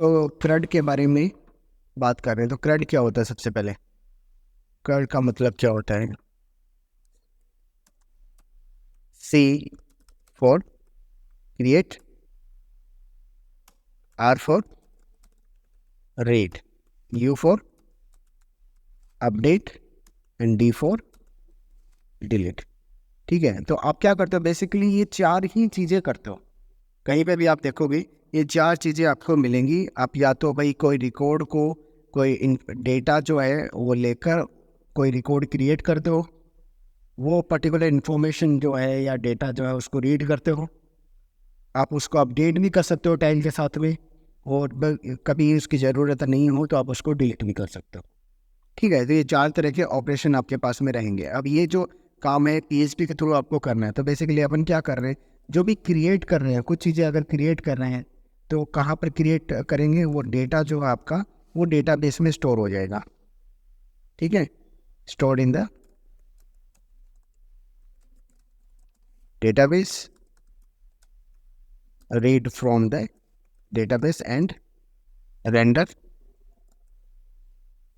तो CRUD के बारे में बात कर रहे हैं। तो CRUD क्या होता है? सबसे पहले CRUD का मतलब क्या होता है? C for create, R for read, U for update and D for delete. ठीक है, तो आप क्या करते हो? बेसिकली ये चार ही चीज़ें करते हो। कहीं पे भी आप देखोगे ये चार चीज़ें आपको मिलेंगी। आप या तो भाई कोई रिकॉर्ड को, कोई डेटा जो है वो लेकर कोई रिकॉर्ड क्रिएट करते हो, वो पर्टिकुलर इन्फॉर्मेशन जो है या डेटा जो है उसको रीड करते हो, आप उसको अपडेट भी कर सकते हो टाइम के साथ में, और कभी उसकी ज़रूरत नहीं हो तो आप उसको डिलीट भी कर सकते हो। ठीक है, तो ये चार तरह के ऑपरेशन आपके पास में रहेंगे। अब ये जो काम है PHP के थ्रू आपको करना है, तो बेसिकली अपन क्या कर रहे हैं, जो भी क्रिएट कर रहे हैं, कुछ चीज़ें अगर क्रिएट कर रहे हैं तो कहाँ पर क्रिएट करेंगे? वो डेटा जो है आपका वो डेटाबेस में स्टोर हो जाएगा। ठीक है, stored in the database, read from the database and render.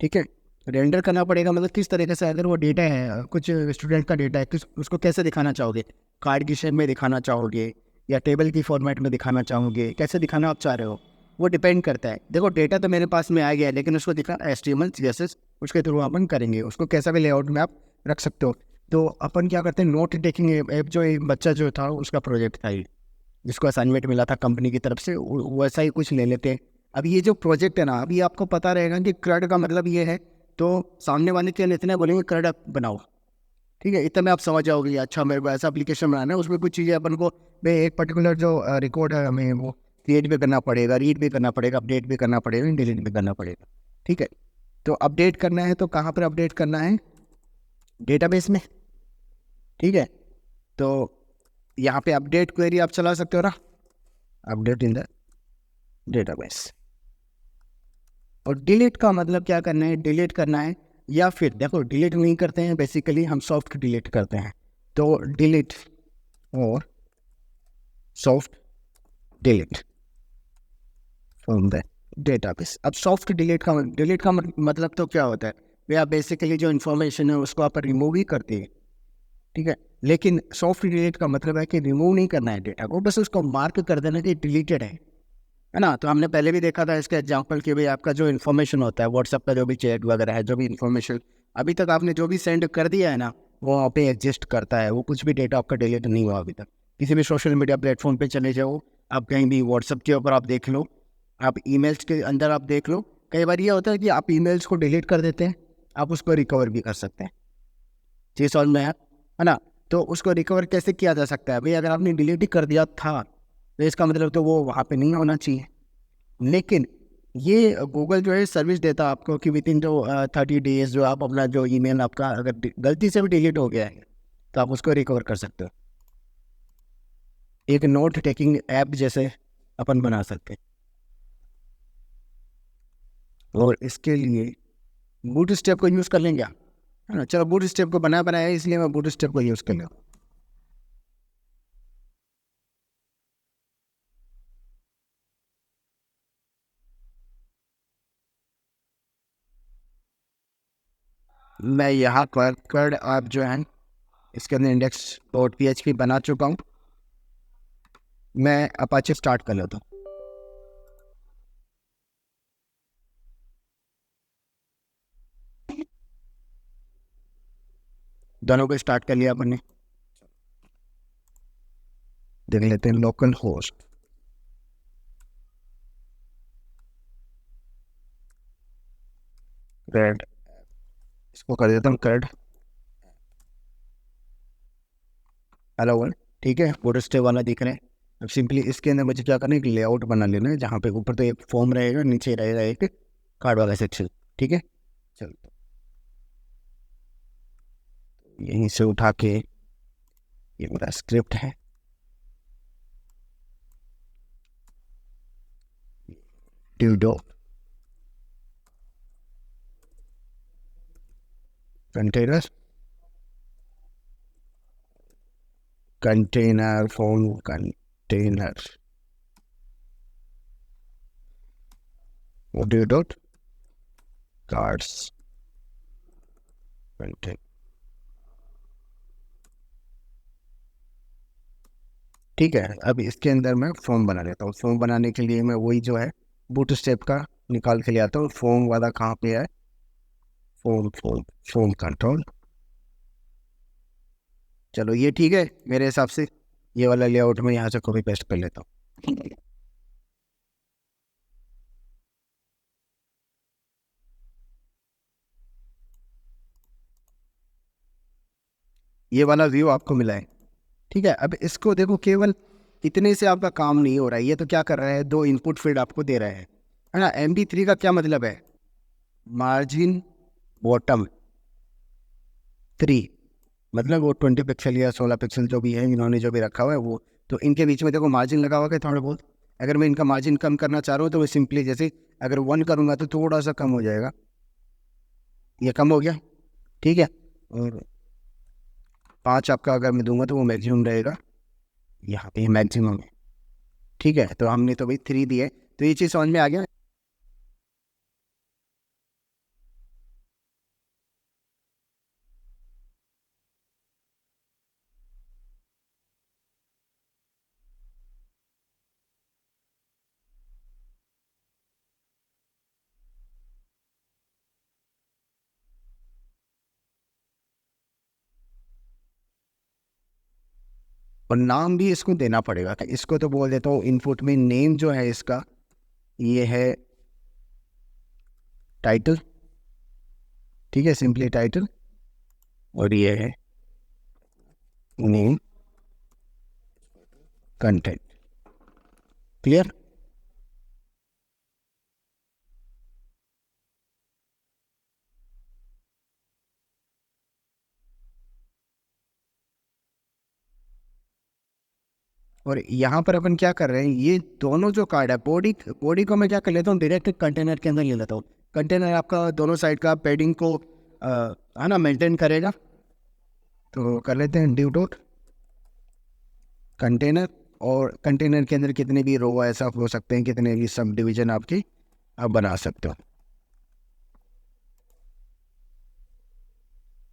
ठीक है, रेंडर करना पड़ेगा। मतलब किस तरीके से? अगर वो डेटा है, कुछ स्टूडेंट का डेटा है, किस उसको कैसे दिखाना चाहोगे? कार्ड की शेप में दिखाना चाहोगे या टेबल की फॉर्मेट में दिखाना चाहोगे? कैसे दिखाना आप चाह रहे हो, वो डिपेंड करता है। देखो, डेटा तो मेरे पास में आ गया है, लेकिन उसको दिखाना HTML CSS उसके थ्रू अपन करेंगे। उसको कैसा भी लेआउट में आप रख सकते हो। तो अपन क्या करते हैं, नोट टेकिंग ऐप, जो एक बच्चा जो था उसका प्रोजेक्ट था ये, जिसको असाइनमेंट मिला था कंपनी की तरफ से, वैसा ही कुछ ले लेते हैं। अब ये जो प्रोजेक्ट है ना, अभी आपको पता रहेगा कि CRUD का मतलब ये है, तो सामने वाले के इतने बोलेंगे CRUD आप बनाओ। ठीक है, इतने में आप समझ जाओगे अच्छा मेरे को ऐसा एप्लीकेशन बनाना है, उसमें कुछ चीज़ें अपन को एक पर्टिकुलर जो रिकॉर्ड है हमें वो क्रिएट भी करना पड़ेगा, रीड भी करना पड़ेगा, अपडेट भी करना पड़ेगा, डिलीट भी करना पड़ेगा। ठीक है, तो अपडेट करना है तो कहाँ पर अपडेट करना है? डेटाबेस में। ठीक है, तो यहाँ पे अपडेट क्वेरी आप चला सकते हो ना, अपडेट इन द डेटाबेस। और डिलीट का मतलब क्या करना है? डिलीट करना है, या फिर देखो डिलीट नहीं करते हैं, बेसिकली हम सॉफ्ट डिलीट करते हैं। तो डिलीट और soft delete from the database. अब सॉफ्ट डिलीट का मतलब तो क्या होता है? वे आप बेसिकली जो इन्फॉर्मेशन है उसको आप रिमूव ही करते हैं। ठीक है, लेकिन सॉफ्ट डिलीट का मतलब है कि रिमूव नहीं करना है डेटा को, बस उसको मार्क कर देना कि डिलीटेड है ना। तो हमने पहले भी देखा था इसका एग्जांपल कि भाई आपका जो इन्फॉर्मेशन होता है व्हाट्सएप का, जो भी चैट वगैरह है, जो भी इन्फॉर्मेशन अभी तक आपने जो भी सेंड कर दिया है ना, वो वहाँ पे एग्जिस्ट करता है। वो कुछ भी डेटा आपका डिलीट नहीं हुआ अभी तक। किसी भी सोशल मीडिया प्लेटफॉर्म पे चले जाओ, आप कहीं भी व्हाट्सएप के ऊपर आप देख लो, आप ईमेल्स के अंदर आप देख लो, कई बार ये होता है कि आप ईमेल्स को डिलीट कर देते हैं, आप उसको रिकवर भी कर सकते हैं। चीज़ सॉल्व में है ना। तो उसको रिकवर कैसे किया जा सकता है? भाई अगर आपने डिलीट ही कर दिया था तो इसका मतलब तो वो वहाँ पे नहीं होना चाहिए। लेकिन ये गूगल जो है सर्विस देता है आपको कि विद इन जो 30 डेज जो आप अपना जो ईमेल आपका अगर गलती से भी डिलीट हो गया है तो आप उसको रिकवर कर सकते हो। एक नोट टेकिंग ऐप जैसे अपन बना सकते हैं, और इसके लिए बूट स्टेप को यूज़ कर लेंगे, है ना। चलो, बूट स्टेप को बनाया है, इसलिए मैं बूट स्टेप को यूज़ कर लूँ। मैं यहाँ पर CRUD ऐप जो है इसके अंदर index.php बना चुका हूँ। मैं अपाचे स्टार्ट कर लेता हूँ। दोनों को स्टार्ट कर लिया अपन ने। देख लेते हैं लोकल होस्ट, CRUD, इसको कर देता हूँ CRUD हेलो वर्ल्ड। ठीक है, बूट स्टेप वाला दिख रहा है। अब सिंपली इसके अंदर मुझे क्या करना है, एक लेआउट बना लेना है, जहाँ पे ऊपर तो एक फॉर्म रहेगा, नीचे रहेगा एक कार्ड वाला सेक्शन। ठीक है, चल यहीं से उठा के ये मेरा स्क्रिप्ट है, pseudo container, container form container. Audio dot cards content. ठीक है, अब इसके अंदर मैं फॉर्म बना लेता हूँ। फॉर्म बनाने के लिए मैं वही जो है बूट स्टेप का निकाल के ले आता हूँ। फॉर्म वाला कहाँ पे है? Form form form control. चलो ये ठीक है मेरे हिसाब से। ये वाला लेआउट में यहाँ से कॉपी पेस्ट कर लेता हूँ। ये वाला व्यू आपको मिला है। ठीक है, अब इसको देखो, केवल इतने से आपका काम नहीं हो रहा है। ये तो क्या कर रहा है, दो इनपुट फील्ड आपको दे रहा है ना। MB3 का क्या मतलब है? मार्जिन बॉटम 3, मतलब वो 20 पिक्सल या 16 पिक्सल जो भी है, इन्होंने जो भी रखा हुआ है वो। तो इनके बीच में देखो मार्जिन लगा हुआ है थोड़ा बहुत। अगर मैं इनका मार्जिन कम करना चाह रहा हूँ तो मैं सिंपली जैसे अगर 1 करूँगा तो थोड़ा सा कम हो जाएगा। ये कम हो गया। ठीक है, और 5 आपका अगर मैं दूंगा तो वो मैक्सिमम रहेगा। यहाँ पे मैक्सिमम है। ठीक है, तो हमने तो भाई 3 दिए, तो ये चीज़ समझ में आ गया। और नाम भी इसको देना पड़ेगा। तो इसको तो बोल देता हूँ इनपुट में नेम जो है इसका, ये है टाइटल। ठीक है, सिंपली टाइटल। और ये है नेम कंटेंट। क्लियर? और यहाँ पर अपन क्या कर रहे हैं, ये दोनों जो कार्ड है, बॉडी बॉडी को मैं क्या कर लेता हूँ, डायरेक्ट कंटेनर के अंदर ले लेता हूँ। कंटेनर आपका दोनों साइड का पैडिंग को है ना मेंटेन करेगा। तो कर लेते हैं ड्यू डॉट कंटेनर। और कंटेनर के अंदर कितने भी रो ऐसा हो सकते हैं, कितने भी सब डिवीजन आपकी आप बना सकते हो।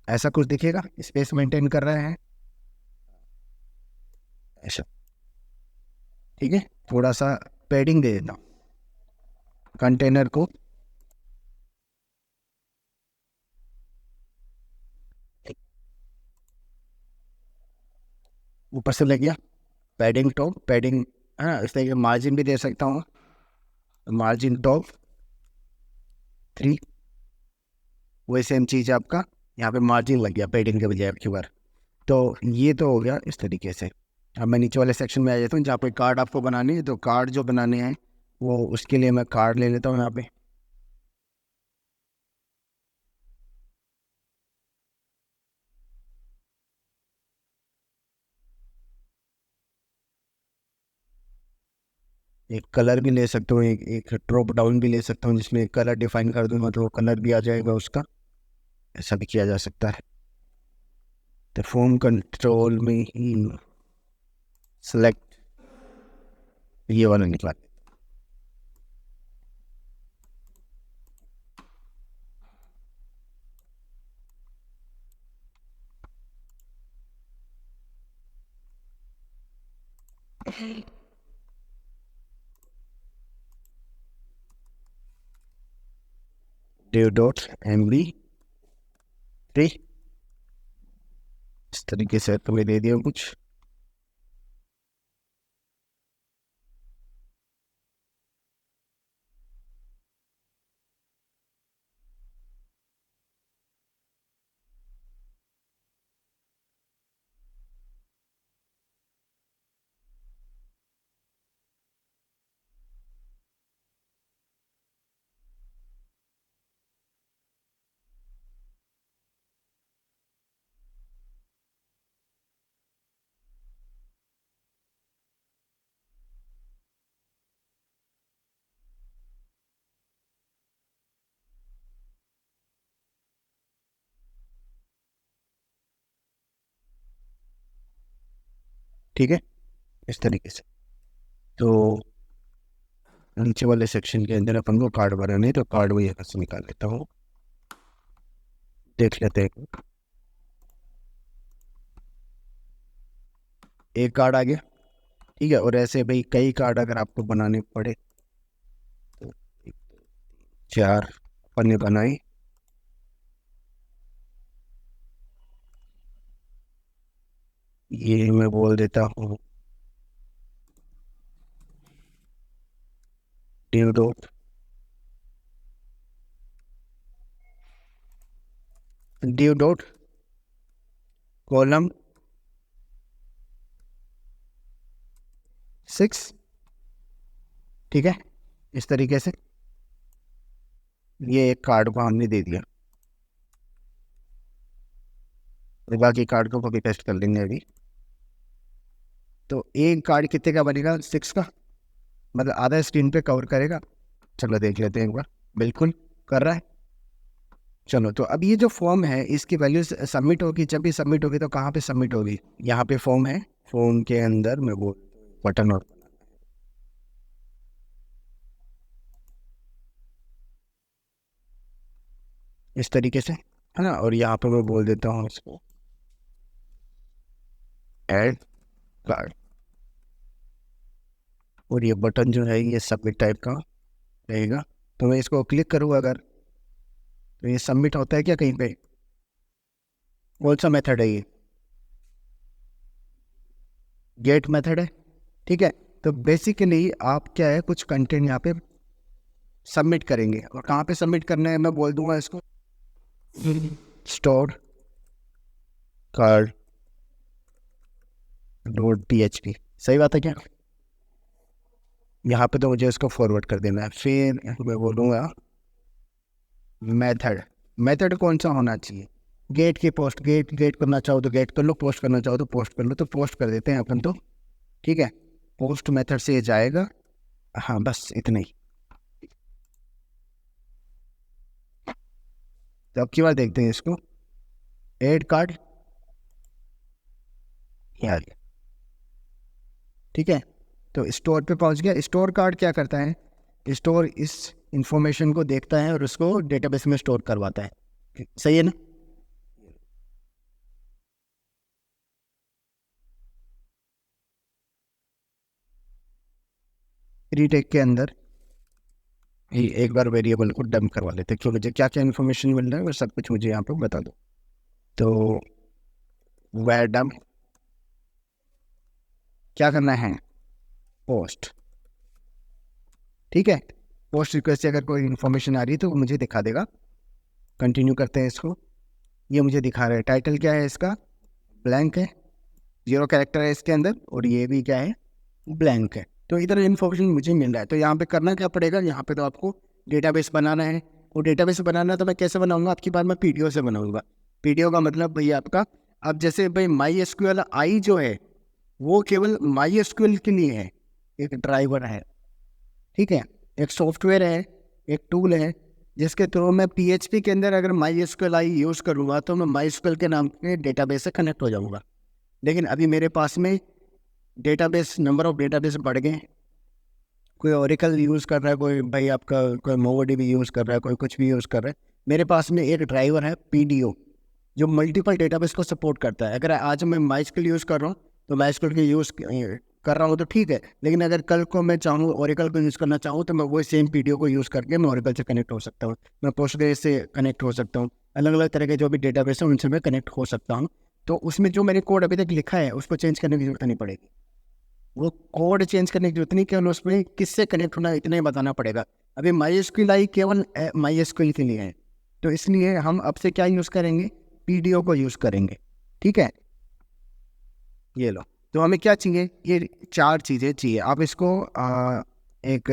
ऐसा कुछ दिखेगा, स्पेस मेंटेन कर रहे हैं ऐसा। ठीक है, थोड़ा सा पैडिंग दे देता हूँ कंटेनर को। ऊपर से लग गया पैडिंग टॉप पैडिंग, है ना। इस तरह के मार्जिन भी दे सकता हूँ, मार्जिन टॉप 3। वही सेम चीज़ आपका यहाँ पे मार्जिन लग गया पैडिंग के बजाय आपकी बार। तो ये तो हो गया इस तरीके से। अब मैं नीचे वाले सेक्शन में आ जाता हूँ जहाँ पे कार्ड आपको बनाने हैं। तो कार्ड जो बनाने हैं वो, उसके लिए मैं कार्ड ले लेता हूँ यहाँ पे। एक कलर भी ले सकता हूँ, एक एक ड्रॉप डाउन भी ले सकता हूँ जिसमें कलर डिफाइन कर दूंगा तो वो कलर भी आ जाएगा उसका। ऐसा भी किया जा सकता है। तो फॉर्म कंट्रोल में ही सेलेक्ट ये वाला निकाल। Due dot MB3। इस तरीके से तुम्हें दे दिया कुछ। ठीक है, इस तरीके से। तो नीचे वाले सेक्शन के अंदर अपन को कार्ड बनाने हैं, तो कार्ड वो यहाँ से निकाल लेता हूँ, देख लेते हैं। एक कार्ड आ गया, ठीक है। और ऐसे भाई कई कार्ड अगर आपको बनाने पड़े तो 4 अपन ने बनाए। ये मैं बोल देता हूँ due dot, due dot column 6, ठीक है। इस तरीके से ये एक कार्ड को हमने दे दिया, और बाकी कार्ड को कॉपी पेस्ट कर लेंगे अभी। तो एक कार्ड कितने का बनेगा? 6 का, मतलब आधा स्क्रीन पे कवर करेगा। चलो देख लेते हैं एक बार, बिल्कुल कर रहा है। चलो, तो अब ये जो फॉर्म है इसकी वैल्यू सबमिट होगी। जब भी सबमिट होगी तो कहाँ पे सबमिट होगी? यहाँ पे फॉर्म है, फॉर्म के अंदर मैं वो बटन और इस तरीके से, है ना। और यहाँ पे मैं बोल देता हूँ इसको ऐड कार्ड, और ये बटन जो है ये सबमिट टाइप का रहेगा। तो मैं इसको क्लिक करूँ अगर, तो ये सबमिट होता है क्या कहीं पे? कौन सा मेथड है ये? गेट मेथड है, ठीक है। तो बेसिकली आप क्या है, कुछ कंटेंट यहाँ पे सबमिट करेंगे, और कहाँ पे सबमिट करना है मैं बोल दूंगा इसको, स्टोर कार्ड डॉट PHP। सही बात है क्या? यहाँ पे तो मुझे इसको फॉरवर्ड कर देना है। फिर मैं बोलूँगा मेथड, मेथड कौन सा होना चाहिए? गेट की पोस्ट, गेट करना चाहो तो गेट कर लो, पोस्ट करना चाहो तो पोस्ट कर लो। तो पोस्ट कर देते हैं अपन तो, ठीक है। पोस्ट मेथड से ये जाएगा, हाँ बस इतना ही। तो अब की बार देखते हैं इसको, ऐड कार्ड, यार ठीक है। तो स्टोर पे पहुंच गया। स्टोर कार्ड क्या करता है? स्टोर इस इंफॉर्मेशन को देखता है और उसको डेटाबेस में स्टोर करवाता है। सही है ना? रीटेक के अंदर एक बार वेरिएबल को डंप करवा लेते हैं, क्यों मुझे क्या क्या इन्फॉर्मेशन मिल रहा है वो सब कुछ मुझे यहाँ पे बता दो। तो वह डंप क्या करना है? पोस्ट, ठीक है। पोस्ट रिक्वेस्ट से अगर कोई इन्फॉर्मेशन आ रही है तो वो मुझे दिखा देगा। कंटिन्यू करते हैं इसको। ये मुझे दिखा रहा है, टाइटल क्या है इसका? ब्लैंक है, 0 कैरेक्टर है इसके अंदर, और ये भी क्या है? ब्लैंक है। तो इधर इन्फॉर्मेशन मुझे मिल रहा है। तो यहाँ पे करना क्या पड़ेगा? यहाँ पे तो आपको डेटाबेस बनाना है। और डेटाबेस बनाना है तो मैं कैसे बनाऊंगा? आपकी बार मैं पीडीओ से बनाऊंगा। पीडीओ का मतलब भैया आपका, अब जैसे भाई माई एसक्यूएल आई जो है वो केवल माई एसक्यूएल के लिए है, एक ड्राइवर है, ठीक है। एक सॉफ्टवेयर है, एक टूल है, जिसके थ्रू मैं PHP के अंदर अगर माई एसक्यूएल आई यूज़ करूँगा तो मैं माई एसक्यूएल के नाम के डेटाबेस से कनेक्ट हो जाऊँगा। लेकिन अभी मेरे पास में डेटाबेस, नंबर ऑफ डेटाबेस बढ़ गए। कोई ओरेकल यूज़ कर रहा है, कोई भाई आपका कोई MongoDB यूज़ कर रहा है, कोई कुछ भी यूज़ कर रहा है। मेरे पास में एक ड्राइवर है PDO जो मल्टीपल डेटाबेस को सपोर्ट करता है। अगर आज मैं माइस्क्यूएल यूज़ कर रहा हूँ तो माइस्क्यूएल के यूज़ कर रहा हूँ तो ठीक है, लेकिन अगर कल को मैं चाहूँ ओरेकल को यूज़ करना चाहूँ तो मैं वही सेम PDO को यूज़ करके मैं ओरेकल से कनेक्ट हो सकता हूँ, मैं पोस्टग्रेस से कनेक्ट हो सकता हूँ, अलग अलग तरह के जो भी डेटाबेस हैं उनसे मैं कनेक्ट हो सकता हूँ। तो उसमें जो मैंने कोड अभी तक लिखा है उसको चेंज करने की जरूरत नहीं पड़ेगी। वो कोड चेंज करने की जरूरत नहीं, केवल उसमें किससे कनेक्ट होना है इतना ही बताना पड़ेगा। अभी MySQL आई केवल MySQL के लिए है, तो इसलिए हम अब से क्या यूज़ करेंगे? PDO को यूज़ करेंगे, ठीक है। ये लो, तो हमें क्या चाहिए? ये 4 चीज़ें चाहिए। आप इसको एक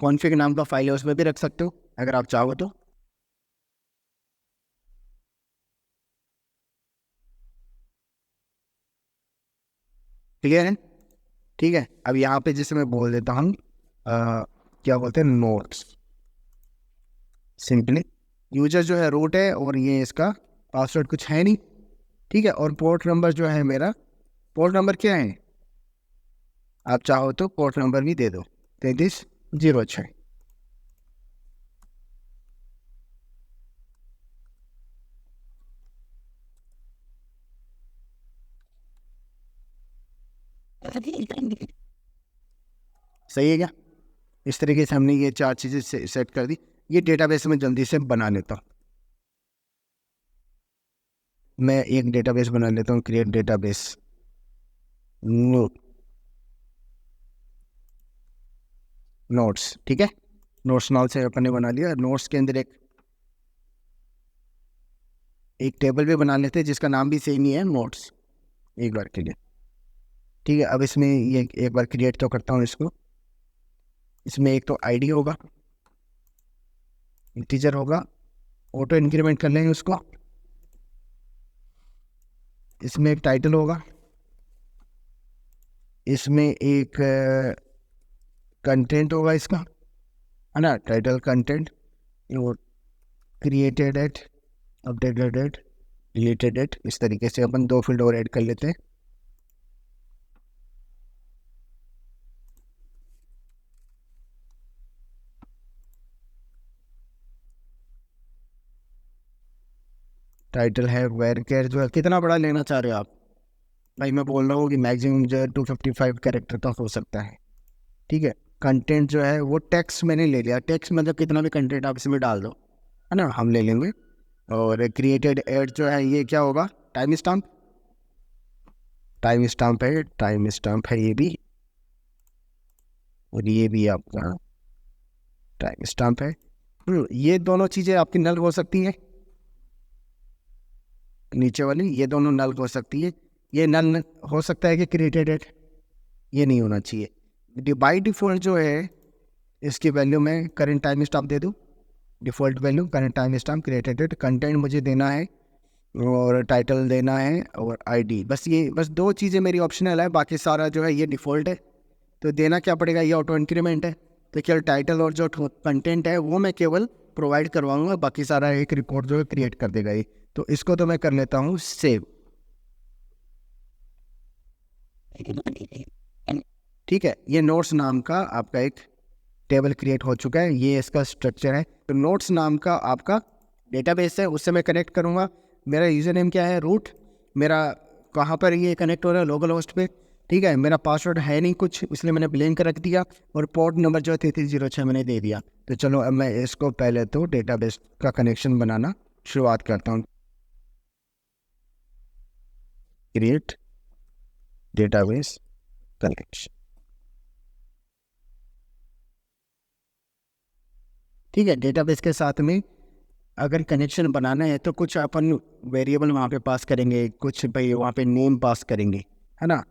कॉन्फ़िग नाम का फाइल है उसमें भी रख सकते हो अगर आप चाहो तो। क्लियर है? ठीक है। अब यहाँ पे जैसे मैं बोल देता हूँ क्या बोलते हैं, नोट्स। सिंपली यूजर जो है रूट है और ये इसका पासवर्ड कुछ है नहीं, ठीक है। और पोर्ट नंबर जो है मेरा, पोर्ट नंबर क्या है? आप चाहो तो पोर्ट नंबर भी दे दो, 33 06। सही है क्या? इस तरीके से हमने ये 4 चीज़ें सेट कर दी। ये डेटाबेस में जल्दी से बना लेता हूँ। मैं एक डेटाबेस बना लेता हूँ, क्रिएट डेटाबेस। नोट्स, ठीक है। नोट्स नाउ से अपन ने बना लिया। नोट्स के अंदर एक टेबल भी बना लेते हैं जिसका नाम भी सेम ही है, नोट्स, एक बार के लिए। ठीक है, अब इसमें ये एक बार क्रिएट तो करता हूँ इसको। इसमें एक तो आईडी होगा, इंटीजर होगा, ऑटो इंक्रीमेंट कर लेंगे उसको। इसमें एक टाइटल होगा, इसमें एक कंटेंट होगा इसका, है ना, title content, created at, updated at, deleted at. इस तरीके से अपन 2 फील्ड और ऐड कर लेते हैं। टाइटल है वेयर केयर, जो है कितना बड़ा लेना चाह रहे हो आप? भाई मैं बोल रहा हूँ कि मैक्सिमम जो है 255 कैरेक्टर तक हो सकता है। ठीक है, कंटेंट जो है वो टेक्स्ट मैंने ले लिया। टेक्स्ट मतलब कितना भी कंटेंट आप इसमें डाल दो, है ना, हम ले लेंगे। और क्रिएटेड एड जो है ये क्या होगा? Time stamp. टाइम स्टाम्प है, टाइम स्टाम्प है ये भी, और ये भी आपका टाइम स्टाम्प है। ये दोनों चीज़ें आपकी नल हो सकती हैं, नीचे वाली ये दोनों नल हो सकती है। ये नल हो सकता है कि क्रिएटेड एड, ये नहीं होना चाहिए। बाई डिफ़ॉल्ट जो है इसकी वैल्यू मैं करंट टाइम स्टाम्प दे दूँ। Default value current time stamp, created at, content मुझे देना है और टाइटल देना है और आईडी। बस 2 चीज़ें मेरी ऑप्शनल है, बाकी सारा जो है ये डिफ़ॉल्ट है। तो देना क्या पड़ेगा? ये ऑटो इंक्रीमेंट है। तो केवल टाइटल और जो कंटेंट है वो मैं केवल प्रोवाइड करवाऊँगा, बाकी सारा एक रिपोर्ट जो है क्रिएट कर देगा ये। तो इसको तो मैं कर लेता हूँ सेव। ठीक है, ये नोट्स नाम का आपका एक टेबल क्रिएट हो चुका है। ये इसका स्ट्रक्चर है। तो नोट्स नाम का आपका डेटाबेस है, उससे मैं कनेक्ट करूँगा। मेरा यूज़र नेम क्या है? रूट। मेरा कहाँ पर ये कनेक्ट हो रहा है? लोकल होस्ट पे। ठीक है, मेरा पासवर्ड है नहीं कुछ, इसलिए मैंने ब्लैंक रख दिया। और पोर्ट नंबर जो है 3306 मैंने दे दिया। तो चलो अब मैं इसको पहले तो डेटाबेस का कनेक्शन बनाना शुरुआत करता हूँ। Create database connection. ठीक है, डेटाबेस के साथ में अगर कनेक्शन बनाना है तो कुछ अपन वेरिएबल वहाँ पे पास करेंगे, कुछ भाई वहाँ पे नेम पास करेंगे, है ना।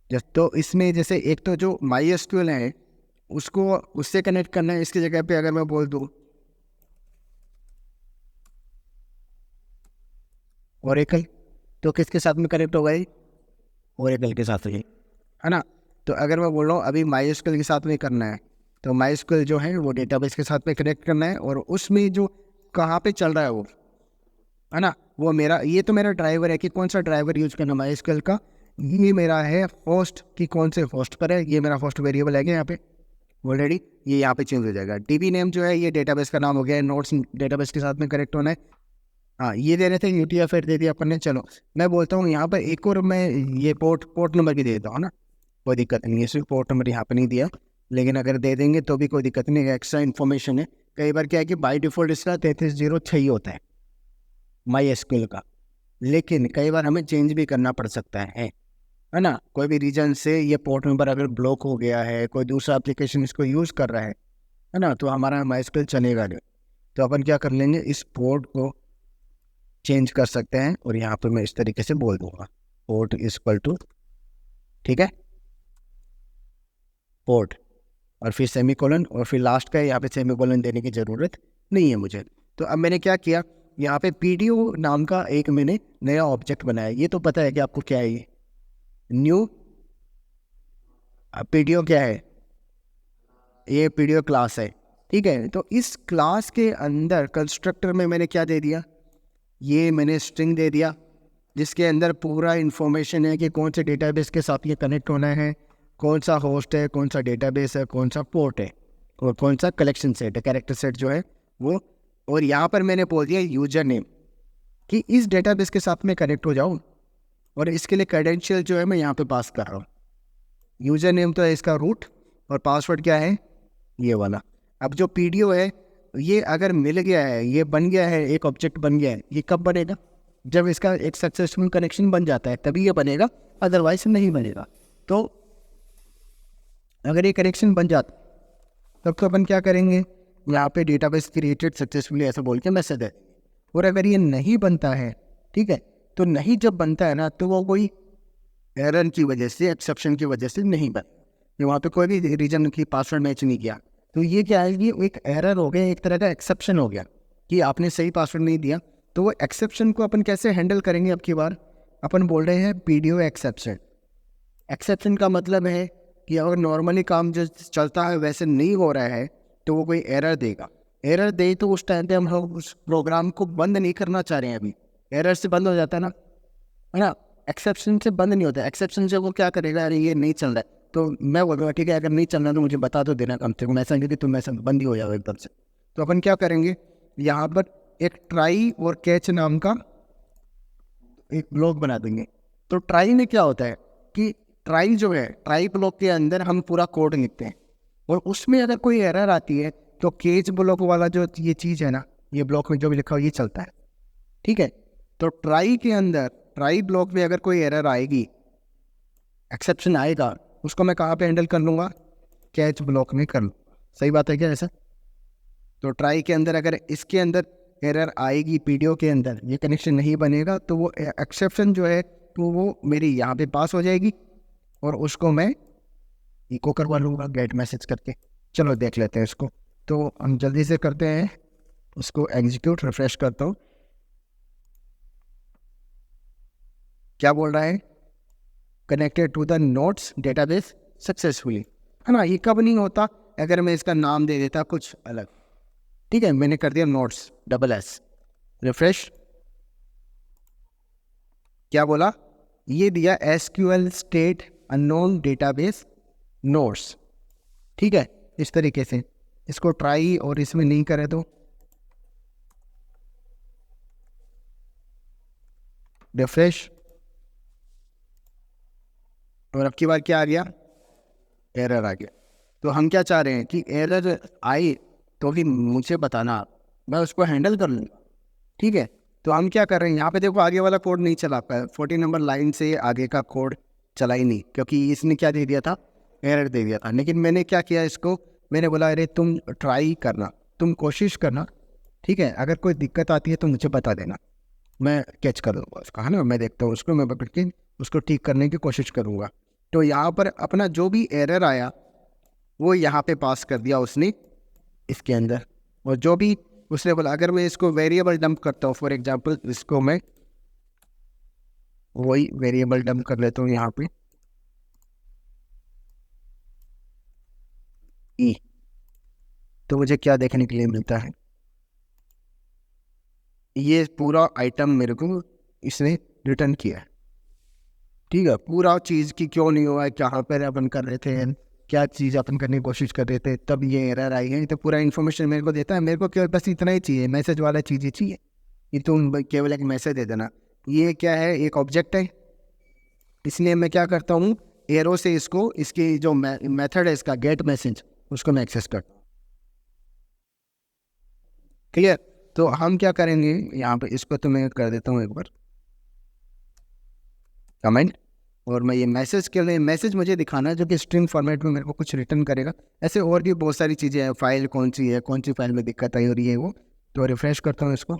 जैसे तो इसमें जैसे एक तो जो माई एसक्यूएल है उसको उससे कनेक्ट करना है। इसकी जगह पे अगर मैं बोल दूँ ओरेकल, तो किसके साथ में कनेक्ट होगा ये? ओरेकल के साथ ही, है ना। तो अगर मैं बोल रहा हूँ अभी माई एसक्यूएल के साथ में करना है, तो माई एसक्यूएल जो है वो डेटाबेस के साथ में कनेक्ट करना है। और उसमें जो कहाँ पे चल रहा है वो, है ना, वो मेरा, ये तो मेरा ड्राइवर है कि कौन सा ड्राइवर यूज़ करना माई एसक्यूएल का। ये मेरा है होस्ट कि कौन से होस्ट पर है। ये मेरा होस्ट वेरिएबल है यहाँ पे ऑलरेडी, ये यहाँ पे चेंज हो जाएगा। डीबी नेम जो है ये डेटाबेस का नाम हो गया, नोट्स डेटाबेस के साथ में कनेक्ट होना है। हाँ, ये दे रहे थे UTF-8 दे दिया अपन ने। चलो मैं बोलता हूँ यहाँ पर एक और मैं ये पोर्ट नंबर भी दे देता हूँ ना, कोई दिक्कत नहीं है। सिर्फ पोर्ट नंबर यहाँ पर नहीं दिया, लेकिन अगर दे देंगे तो भी कोई दिक्कत नहीं है, एक्स्ट्रा इन्फॉर्मेशन है। कई बार क्या है कि बाई डिफ़ॉल्ट इसका 3306 ही होता है माई एसक्यूएल का, लेकिन कई बार हमें चेंज भी करना पड़ सकता है ना। कोई भी रीजन से ये पोर्ट नंबर अगर ब्लॉक हो गया है, कोई दूसरा एप्लीकेशन इसको यूज़ कर रहा है ना, तो हमारा माई एसक्यूएल चलेगा नहीं। तो अपन क्या कर लेंगे, इस पोर्ट को चेंज कर सकते हैं। और यहाँ पर मैं इस तरीके से बोल दूंगा पोर्ट इक्वल टू, ठीक है, पोर्ट, और फिर सेमीकोलन, और फिर लास्ट का यहाँ पे सेमीकोलन देने की ज़रूरत नहीं है मुझे। तो अब मैंने क्या किया, यहाँ पे PDO नाम का एक मैंने नया ऑब्जेक्ट बनाया। ये तो पता है कि आपको क्या है, ये न्यू PDO क्या है? ये PDO क्लास है। ठीक है, तो इस क्लास के अंदर कंस्ट्रक्टर में मैंने क्या दे दिया, ये मैंने स्ट्रिंग दे दिया, जिसके अंदर पूरा इन्फॉर्मेशन है कि कौन से डेटाबेस के साथ ये कनेक्ट होना है, कौन सा होस्ट है, कौन सा डेटाबेस है, कौन सा पोर्ट है। और कौन सा कलेक्शन सेट है, कैरेक्टर सेट जो है वो। और यहाँ पर मैंने बोल दिया यूजर नेम कि इस डेटाबेस के साथ में कनेक्ट हो जाऊँ, और इसके लिए क्रेडेंशियल जो है मैं यहाँ पे पास कर रहा हूँ। यूजर नेम तो है इसका रूट, और पासवर्ड क्या है ये वाला। अब जो पीडीओ है ये अगर मिल गया है, ये बन गया है, एक ऑब्जेक्ट बन गया है, ये कब बनेगा? जब इसका एक सक्सेसफुल कनेक्शन बन जाता है तभी ये बनेगा, अदरवाइज नहीं बनेगा। तो अगर ये कनेक्शन बन जाता तब तो अपन क्या करेंगे, यहाँ पे डेटाबेस क्रिएटेड सक्सेसफुली ऐसा बोल के मैसेज है। और अगर ये नहीं बनता है, ठीक है, तो नहीं जब बनता है ना, तो वो कोई एरर की वजह से, एक्सेप्शन की वजह से नहीं बन, वहाँ पे कोई भी रीजन की पासवर्ड मैच नहीं किया, तो ये क्या है, ये एक एरर हो गया, एक तरह का एक्सेप्शन हो गया कि आपने सही पासवर्ड नहीं दिया। तो वो एक्सेप्शन को अपन कैसे हैंडल करेंगे? अब की बार अपन बोल रहे हैं पीडीओ एक्सेप्शन। एक्सेप्शन का मतलब है कि अगर नॉर्मली काम जो चलता है वैसे नहीं हो रहा है तो वो कोई एरर देगा। एरर दे तो उस टाइम पे हम लोग उस प्रोग्राम को बंद नहीं करना चाह रहे हैं, अभी एरर से बंद हो जाता है ना, एक्सेप्शन से बंद नहीं होता। एक्सेप्शन से वो क्या करेगा, अरे ये नहीं चल रहा है, तो मैं बोल रहा हूँ ठीक है, अगर नहीं चल रहा तो मुझे बता दो देना कम से कम, ऐसा नहीं कि तुम ऐसा बंद ही हो जाओ एकदम से। तो अपन क्या करेंगे, यहाँ पर एक ट्राई और कैच नाम का एक ब्लॉक बना देंगे। तो ट्राई में क्या होता है कि ट्राई जो है, ट्राई ब्लॉक के अंदर हम पूरा कोड लिखते हैं, और उसमें अगर कोई एरर आती है तो केज ब्लॉक वाला जो ये चीज़ है ना, ये ब्लॉक में जो भी लिखा हो ये चलता है, ठीक है। तो ट्राई के अंदर, ट्राई ब्लॉक में अगर कोई एरर आएगी, एक्सेप्शन आएगा, उसको मैं कहाँ पे हैंडल कर लूँगा, कैच ब्लॉक में कर लूँगा। सही बात है क्या ऐसा? तो ट्राई के अंदर अगर इसके अंदर एरर आएगी, पीडीओ के अंदर ये कनेक्शन नहीं बनेगा, तो वो एक्सेप्शन जो है तो वो मेरी यहाँ पे पास हो जाएगी, और उसको मैं इको करवा लूँगा गेट मैसेज करके। चलो देख लेते हैं इसको। तो हम जल्दी से करते हैं, उसको एग्जीक्यूट, रिफ्रेश करता हूँ। क्या बोल रहा है, connected to the notes database successfully, है ना। ये कब नहीं होता, अगर मैं इसका नाम दे देता कुछ अलग, ठीक है। मैंने कर दिया नोट्स डबल एस, रिफ्रेश। क्या बोला, ये दिया SQL state unknown database notes, ठीक है। इस तरीके से इसको ट्राई और इसमें नहीं करे तो रिफ्रेश, और अब की बार क्या आ गया, एरर आ गया। तो हम क्या चाह रहे हैं कि एरर आए तो भी मुझे बताना, मैं उसको हैंडल कर लूँगा, ठीक है। तो हम क्या कर रहे हैं, यहाँ पे देखो आगे वाला कोड नहीं चला पाया, 40 नंबर लाइन से आगे का कोड चला ही नहीं, क्योंकि इसने क्या दे दिया था, एरर दे दिया था। लेकिन मैंने क्या किया, इसको मैंने बोला अरे तुम ट्राई करना, तुम कोशिश करना, ठीक है। अगर कोई दिक्कत आती है तो मुझे बता देना, मैं कैच कर दूँगा उसका, है ना। मैं देखता हूँ उसको, मैं पकड़ के उसको ठीक करने की कोशिश करूँगा। तो यहाँ पर अपना जो भी एरर आया वो यहाँ पे पास कर दिया उसने इसके अंदर। और जो भी उसने बोला, अगर मैं इसको वेरिएबल डंप करता हूँ, फॉर एग्जांपल इसको मैं वही वेरिएबल डंप कर लेता हूँ यहाँ पे ई, तो मुझे क्या देखने के लिए मिलता है, ये पूरा आइटम मेरे को इसने रिटर्न किया है, ठीक है। पूरा चीज़ की क्यों नहीं हुआ है, कहाँ पर अपन कर रहे थे, क्या चीज़ अपन करने की कोशिश कर रहे थे, तब ये एरर आई है। तो पूरा इन्फॉर्मेशन मेरे को देता है। मेरे को केवल बस इतना ही चाहिए, मैसेज वाला चीज़ ही चाहिए कि तुम केवल एक मैसेज दे देना। ये क्या है, एक ऑब्जेक्ट है, इसलिए मैं क्या करता हूँ, एरो से इसको, इसकी जो मेथड है इसका गेट मैसेज, उसको मैं एक्सेस करता हूँ, क्लियर। तो हम क्या करेंगे यहाँ पे, इसको तो मैं कर देता हूँ एक बार कमेंट, और मैं ये मैसेज के लिए, मैसेज मुझे दिखाना है जो कि स्ट्रिंग फॉर्मेट में मेरे को कुछ रिटर्न करेगा। ऐसे और भी बहुत सारी चीज़ें हैं, फाइल कौन सी है, कौन सी फाइल में दिक्कत आई हो रही है वो। तो रिफ्रेश करता हूँ इसको,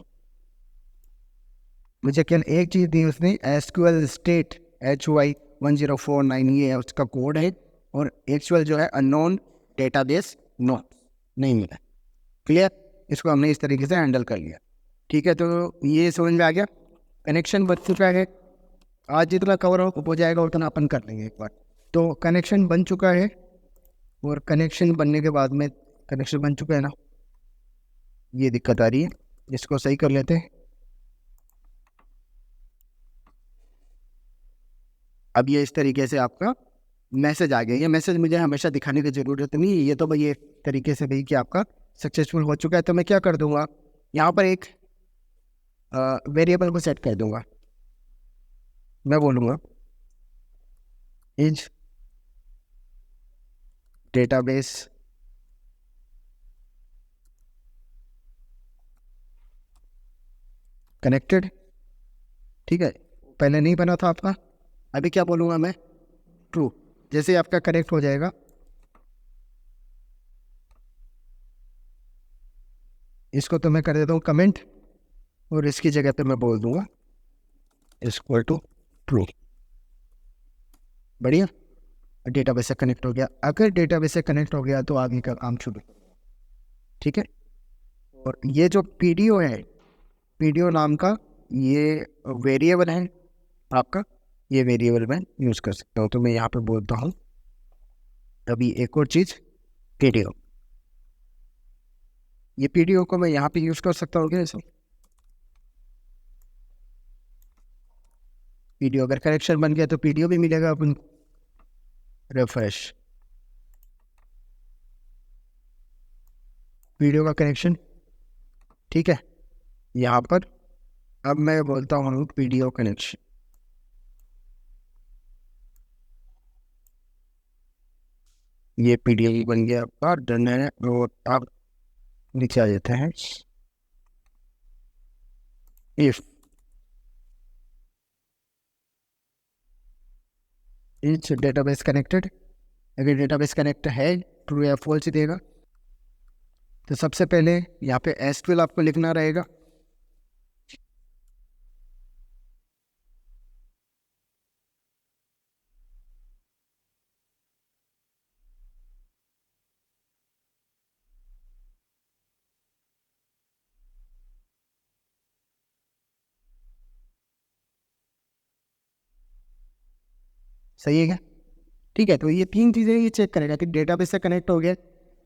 मुझे केवल एक चीज़ दी उसने, एसक्यूएल स्टेट HY1049, ये है उसका कोड है, और एक्चुअल जो है अननोन डेटाबेस नोट नहीं मिला, क्लियर। इसको हमने इस तरीके से हैंडल कर लिया, ठीक है। तो ये समझ में आ गया, कनेक्शन बन चुका है। आज जितना कवर हो जाएगा उतना अपन कर लेंगे एक बार। तो कनेक्शन बन चुका है, और कनेक्शन बनने के बाद में, कनेक्शन बन चुका है ना, ये दिक्कत आ रही है, इसको सही कर लेते हैं। अब ये इस तरीके से आपका मैसेज आ गया। ये मैसेज मुझे हमेशा दिखाने की ज़रूरत नहीं है, ये तो भाई एक तरीके से भाई कि आपका सक्सेसफुल हो चुका है। तो मैं क्या कर दूंगा, यहाँ पर एक वेरिएबल को सेट कर दूंगा। मैं बोलूँगा इज डेटाबेस कनेक्टेड। ठीक है, पहले नहीं बना था आपका, अभी क्या बोलूँगा मैं, ट्रू। जैसे ही आपका कनेक्ट हो जाएगा, इसको तो मैं कर देता हूँ कमेंट, और इसकी जगह पे मैं बोल दूंगा इक्वल टू ट्रू। बढ़िया, डेटाबेस से कनेक्ट हो गया। अगर डेटाबेस से कनेक्ट हो गया तो आगे का काम शुरू। ठीक है, और ये जो पीडीओ है, पीडीओ नाम का ये वेरिएबल है आपका, ये वेरिएबल मैं यूज़ कर सकता हूँ। तो मैं यहाँ पे बोलता हूँ अभी एक और चीज़, पीडीओ। ये पीडीओ को मैं यहाँ पे यूज़ कर सकता हूँ क्या ऐसे? पीडीओ अगर करेक्शन बन गया तो पीडीओ भी मिलेगा अपन। रिफ्रेश, पीडीओ का कनेक्शन। ठीक है, यहाँ पर अब मैं बोलता हूँ पीडीओ कनेक्शन। ये पीडीएफ बन गया आपका, डन है। और आप नीचे आ जाते हैं, इफ इच डेटाबेस कनेक्टेड। अगर डेटाबेस कनेक्ट है, ट्रू या फॉल्स ही देगा। तो सबसे पहले यहाँ पे एसक्यूएल आपको लिखना रहेगा। सही है क्या? ठीक है, तो ये तीन चीज़ें ये चेक करेगा कि डेटाबेस से कनेक्ट हो गया,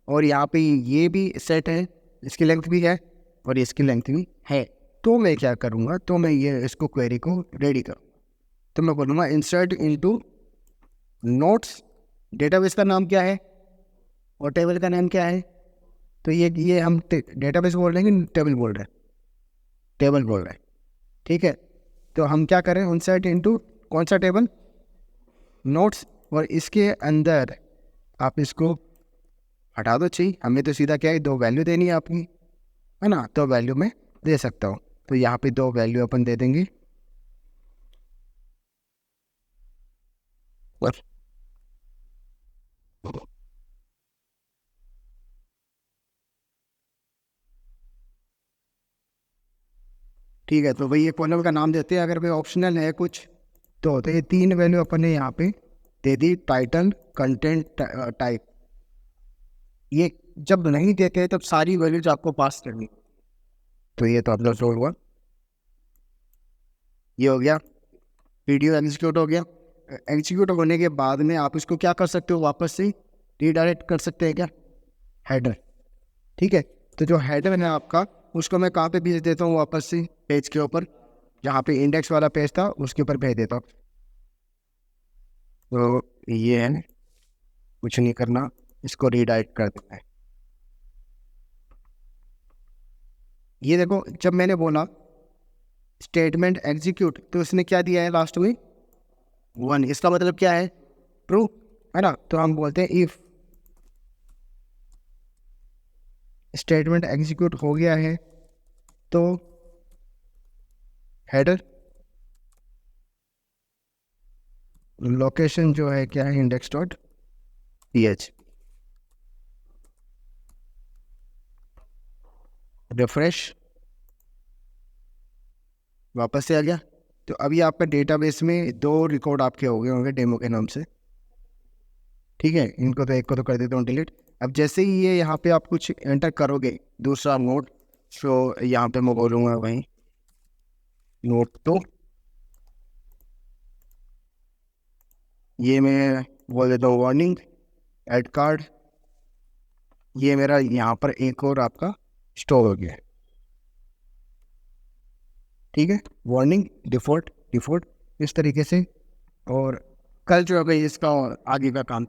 और यहाँ पे ये भी सेट है, इसकी लेंथ भी है और इसकी लेंथ भी है। तो मैं क्या करूँगा, तो मैं ये इसको क्वेरी को रेडी करूँ। तो मैं बोलूँगा इंसर्ट इनटू नोट्स। डेटाबेस का नाम क्या है और टेबल का नाम क्या है? तो ये हम डेटाबेस बोल रहे हैं कि टेबल बोल रहे हैं? टेबल बोल रहे हैं। ठीक है, तो हम क्या करें, इंसर्ट इनटू कौन सा टेबल, नोट्स। और इसके अंदर आप इसको हटा दो चाहिए, हमें तो सीधा क्या है, दो वैल्यू देनी है आपकी, है ना? तो वैल्यू मैं दे सकता हूँ, तो यहाँ पे दो वैल्यू अपन दे देंगे। बस। ठीक है, तो भाई ये कॉलम का नाम देते हैं। अगर कोई ऑप्शनल है कुछ तो ये तीन वैल्यू अपन ने यहाँ पे दे दी, टाइटल, कंटेंट, टाइप। ये जब नहीं देते तब सारी वैल्यूज आपको पास करनी। तो ये तो अपना सोल्व हुआ, ये हो गया, वीडियो एग्जीक्यूट हो गया। एग्जीक्यूट होने के बाद में आप इसको क्या कर सकते हो, वापस से रीडायरेक्ट कर सकते हैं क्या, हेडर। ठीक है, तो जो हेडर है आपका, उसको मैं कहाँ पे भेज देता हूँ, वापस से पेज के ऊपर, जहाँ पे इंडेक्स वाला पेज था उसके ऊपर भेज देता हूँ। तो ये है, कुछ नहीं करना, इसको रीडायरेक्ट कर देना है। ये देखो, जब मैंने बोला स्टेटमेंट एग्जीक्यूट, तो इसने क्या दिया है लास्ट में, 1। इसका मतलब क्या है, ट्रू, है ना? तो हम बोलते हैं इफ स्टेटमेंट एग्जीक्यूट हो गया है तो हेडर लोकेशन जो है क्या है, index dot P H. Refresh, वापस से आ गया। तो अभी आपका डेटाबेस में दो रिकॉर्ड आपके हो गए होंगे डेमो के नाम से। ठीक है, इनको तो एक को तो कर देता हूँ डिलीट। अब जैसे ही ये यहाँ पे आप कुछ एंटर करोगे दूसरा नोट, तो यहाँ पे मैं बोलूँगा वहीं नोट, तो ये मैं बोल देता हूँ वार्निंग, एड कार्ड। ये मेरा यहाँ पर एक और आपका स्टोर हो गया। ठीक है, वार्निंग, डिफ़ॉल्ट डिफ़ॉल्ट, इस तरीके से। और कल जो है इसका आगे का काम